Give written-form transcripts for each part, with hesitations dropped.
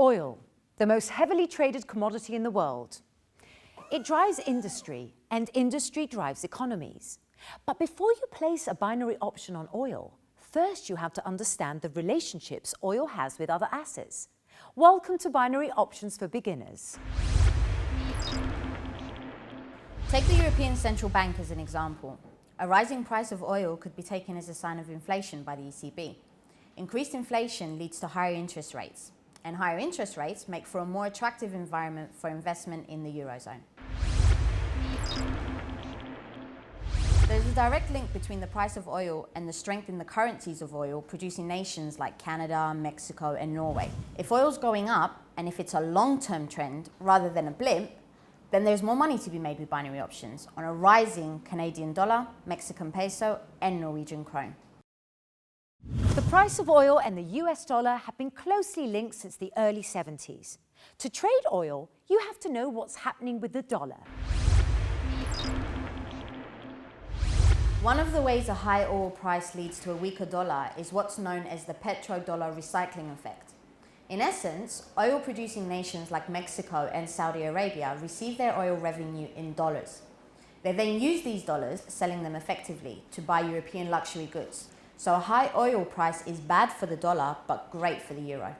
Oil, the most heavily traded commodity in the world. It drives industry, and industry drives economies. But before you place a binary option on oil, first you have to understand the relationships oil has with other assets. Welcome to Binary Options for Beginners. Take the European Central Bank as an example. A rising price of oil could be taken as a sign of inflation by the ECB. Increased inflation leads to higher interest rates, and higher interest rates make for a more attractive environment for investment in the Eurozone. There's a direct link between the price of oil and the strength in the currencies of oil producing nations like Canada, Mexico, and Norway. If oil's going up, and if it's a long-term trend rather than a blip, then there's more money to be made with binary options on a rising Canadian dollar, Mexican peso, and Norwegian krone. The price of oil and the US dollar have been closely linked since the early 70s. To trade oil, you have to know what's happening with the dollar. One of the ways a high oil price leads to a weaker dollar is what's known as the petrodollar recycling effect. In essence, oil-producing nations like Mexico and Saudi Arabia receive their oil revenue in dollars. They then use these dollars, selling them effectively, to buy European luxury goods. So a high oil price is bad for the dollar, but great for the euro.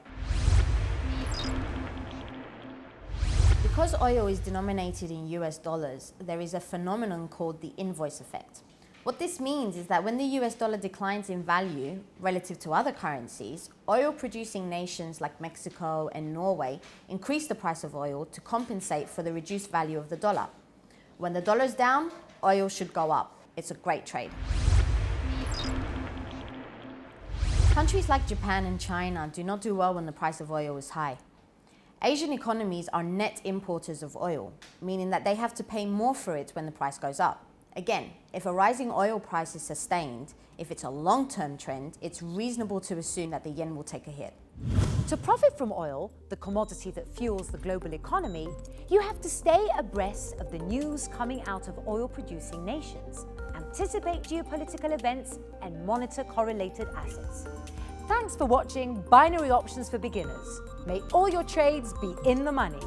Because oil is denominated in US dollars, there is a phenomenon called the invoice effect. What this means is that when the US dollar declines in value relative to other currencies, oil-producing nations like Mexico and Norway increase the price of oil to compensate for the reduced value of the dollar. When the dollar's down, oil should go up. It's a great trade. Countries like Japan and China do not do well when the price of oil is high. Asian economies are net importers of oil, meaning that they have to pay more for it when the price goes up. Again, if a rising oil price is sustained, if it's a long-term trend, it's reasonable to assume that the yen will take a hit. To profit from oil, the commodity that fuels the global economy, you have to stay abreast of the news coming out of oil-producing nations, anticipate geopolitical events, and monitor correlated assets. Thanks for watching Binary Options for Beginners. May all your trades be in the money.